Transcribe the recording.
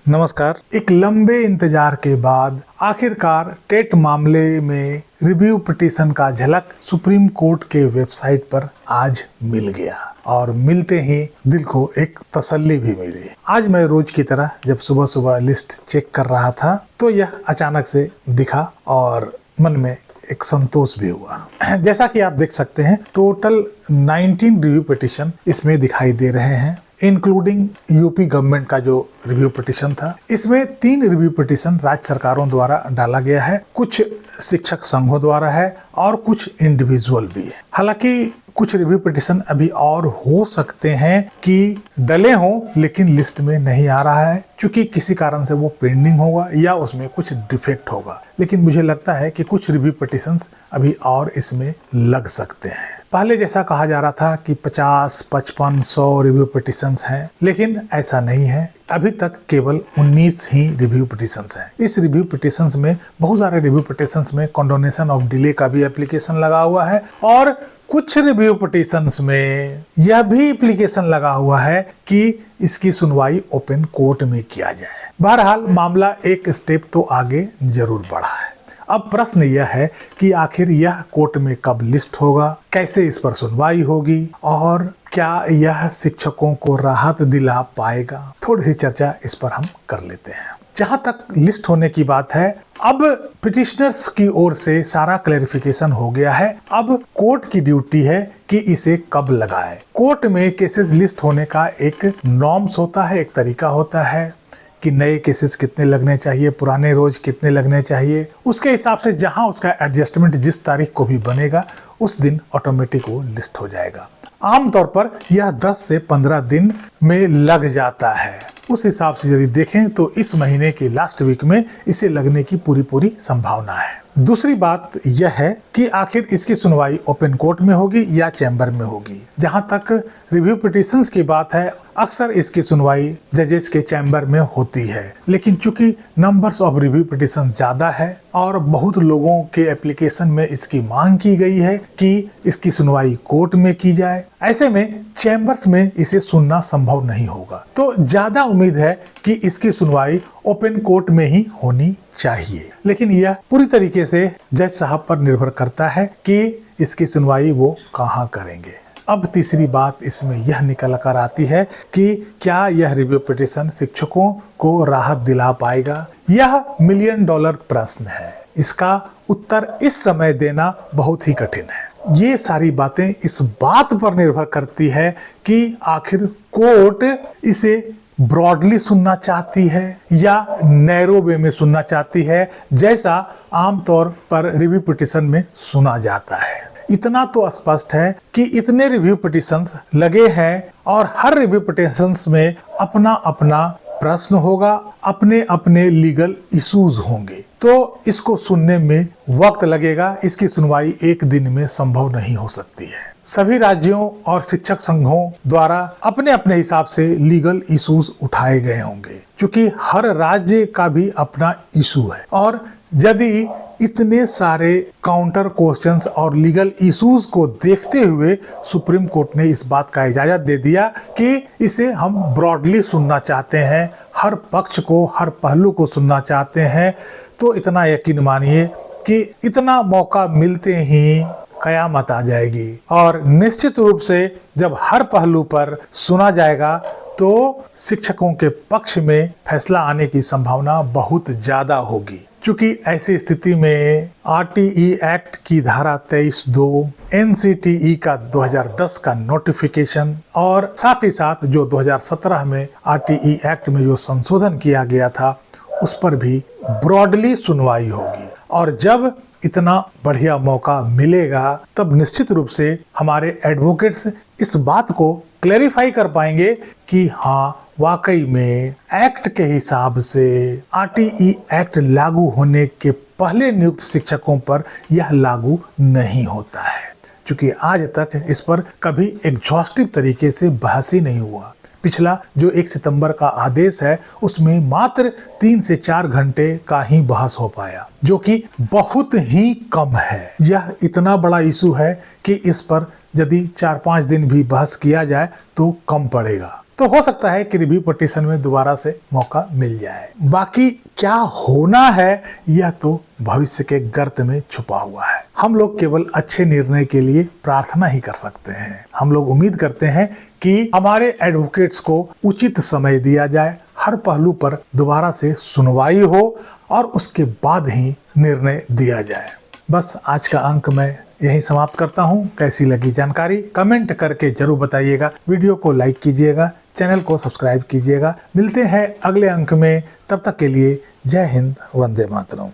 नमस्कार। एक लंबे इंतजार के बाद आखिरकार टेट मामले में रिव्यू पिटीशन का झलक सुप्रीम कोर्ट के वेबसाइट पर आज मिल गया और मिलते ही दिल को एक तसल्ली भी मिली। आज मैं रोज की तरह जब सुबह सुबह लिस्ट चेक कर रहा था तो यह अचानक से दिखा और मन में एक संतोष भी हुआ। जैसा कि आप देख सकते हैं टोटल 19 रिव्यू पिटीशन इसमें दिखाई दे रहे हैं, इंक्लूडिंग यूपी गवर्नमेंट का जो रिव्यू पिटीशन था। इसमें 3 रिव्यू पिटीशन राज्य सरकारों द्वारा डाला गया है, कुछ शिक्षक संघों द्वारा है और कुछ इंडिविजुअल भी है। हालांकि कुछ रिव्यू पिटीशन अभी और हो सकते हैं कि डले हों लेकिन लिस्ट में नहीं आ रहा है, क्योंकि किसी कारण से वो पेंडिंग होगा या उसमें कुछ डिफेक्ट होगा। लेकिन मुझे लगता है कि कुछ रिव्यू पिटीशंस अभी और इसमें लग सकते हैं। पहले जैसा कहा जा रहा था कि 50, 55, 100 रिव्यू पिटीशंस हैं, लेकिन ऐसा नहीं है। अभी तक केवल 19 ही रिव्यू पिटीशंस हैं। इस रिव्यू पिटीशंस में बहुत सारे रिव्यू पिटीशंस में कंडोनेशन ऑफ डिले का भी एप्लीकेशन लगा हुआ है और कुछ रिव्यू पिटीशंस में यह भी एप्लीकेशन लगा हुआ है कि इसकी सुनवाई ओपन कोर्ट में किया जाए। बहरहाल मामला एक स्टेप तो आगे जरूर बढ़ा है। अब प्रश्न यह है कि आखिर यह कोर्ट में कब लिस्ट होगा, कैसे इस पर सुनवाई होगी और क्या यह शिक्षकों को राहत दिला पाएगा। थोड़ी सी चर्चा इस पर हम कर लेते हैं। जहां तक लिस्ट होने की बात है, अब पिटिशनर्स की ओर से सारा क्लैरिफिकेशन हो गया है। अब कोर्ट की ड्यूटी है कि इसे कब लगाए। कोर्ट में केसेस लिस्ट होने का एक नॉर्म्स होता है, एक तरीका होता है कि नए केसेस कितने लगने चाहिए, पुराने रोज कितने लगने चाहिए। उसके हिसाब से जहां उसका एडजस्टमेंट जिस तारीख को भी बनेगा उस दिन ऑटोमेटिक वो लिस्ट हो जाएगा। आमतौर पर यह 10 से 15 दिन में लग जाता है। उस हिसाब से यदि देखें तो इस महीने के लास्ट वीक में इसे लगने की पूरी संभावना है। दूसरी बात यह है कि आखिर इसकी सुनवाई ओपन कोर्ट में होगी या चैम्बर में होगी। जहां तक रिव्यू पिटीशंस की बात है, अक्सर इसकी सुनवाई जजेस के चैम्बर में होती है, लेकिन चूंकि नंबर्स ऑफ रिव्यू पिटीशन ज्यादा है और बहुत लोगों के एप्लीकेशन में इसकी मांग की गई है कि इसकी सुनवाई कोर्ट में की जाए, ऐसे में चैम्बर्स में इसे सुनना संभव नहीं होगा। तो ज्यादा उम्मीद है कि इसकी सुनवाई ओपन कोर्ट में ही होनी चाहिए, लेकिन यह पूरी तरीके से जज साहब पर निर्भर करता है कि इसकी सुनवाई वो कहाँ करेंगे। अब तीसरी बात इसमें यह निकल कर आती है कि क्या यह रिव्यू पिटीशन शिक्षकों को राहत दिला पाएगा। यह $1 मिलियन प्रश्न है। इसका उत्तर इस समय देना बहुत ही कठिन है। ये सारी बातें इस बात पर निर्भर करती है कि आखिर कोर्ट इसे ब्रॉडली सुनना चाहती है या नैरो वे में सुनना चाहती है, जैसा आमतौर पर रिव्यू पिटीशन में सुना जाता है। इतना तो स्पष्ट है कि इतने रिव्यू पिटीशंस लगे हैं और हर रिव्यू पिटीशंस में अपना अपना प्रश्न होगा, अपने अपने लीगल इश्यूज होंगे, तो इसको सुनने में वक्त लगेगा। इसकी सुनवाई एक दिन में संभव नहीं हो सकती है। सभी राज्यों और शिक्षक संघों द्वारा अपने अपने हिसाब से लीगल इश्यूज उठाए गए होंगे, क्योंकि हर राज्य का भी अपना इशू है और यदि इतने सारे काउंटर क्वेश्चंस और लीगल इश्यूज को देखते हुए सुप्रीम कोर्ट ने इस बात का इजाजत दे दिया कि इसे हम ब्रॉडली सुनना चाहते हैं, हर पक्ष को, हर पहलू को सुनना चाहते हैं, तो इतना यकीन मानिए कि इतना मौका मिलते ही कयामत आ जाएगी और निश्चित रूप से जब हर पहलू पर सुना जाएगा तो शिक्षकों के पक्ष में फैसला आने की संभावना बहुत ज्यादा होगी। क्योंकि ऐसी स्थिति में आरटीई एक्ट की धारा 23(2), एनसीटीई का 2010 का नोटिफिकेशन और साथ ही साथ जो 2017 में आरटीई एक्ट में जो संशोधन किया गया था उस पर भी ब्रॉडली सुनवाई होगी। और जब इतना बढ़िया मौका मिलेगा तब निश्चित रूप से हमारे एडवोकेट्स इस बात को क्लैरिफाई कर पाएंगे कि हाँ वाकई में एक्ट के हिसाब से आरटीई एक्ट लागू होने के पहले नियुक्त शिक्षकों पर यह लागू नहीं होता है, क्योंकि आज तक इस पर कभी एग्जॉस्टिव तरीके से बहस ही नहीं हुआ। पिछला जो 1 सितंबर का आदेश है उसमें मात्र 3 से 4 घंटे का ही बहस हो पाया, जो कि बहुत ही कम है। यह इतना बड़ा इशू है कि इस पर यदि 4-5 दिन भी बहस किया जाए तो कम पड़ेगा। तो हो सकता है कि रिव्यू पिटीशन में दोबारा से मौका मिल जाए। बाकी क्या होना है यह तो भविष्य के गर्त में छुपा हुआ है। हम लोग केवल अच्छे निर्णय के लिए प्रार्थना ही कर सकते हैं। हम लोग उम्मीद करते हैं कि हमारे एडवोकेट्स को उचित समय दिया जाए, हर पहलू पर दोबारा से सुनवाई हो और उसके बाद ही निर्णय दिया जाए। बस आज का अंक मैं यही समाप्त करता हूँ। कैसी लगी जानकारी कमेंट करके जरूर बताइएगा। वीडियो को लाइक कीजिएगा, चैनल को सब्सक्राइब कीजिएगा। मिलते हैं अगले अंक में, तब तक के लिए जय हिंद, वंदे मातरम।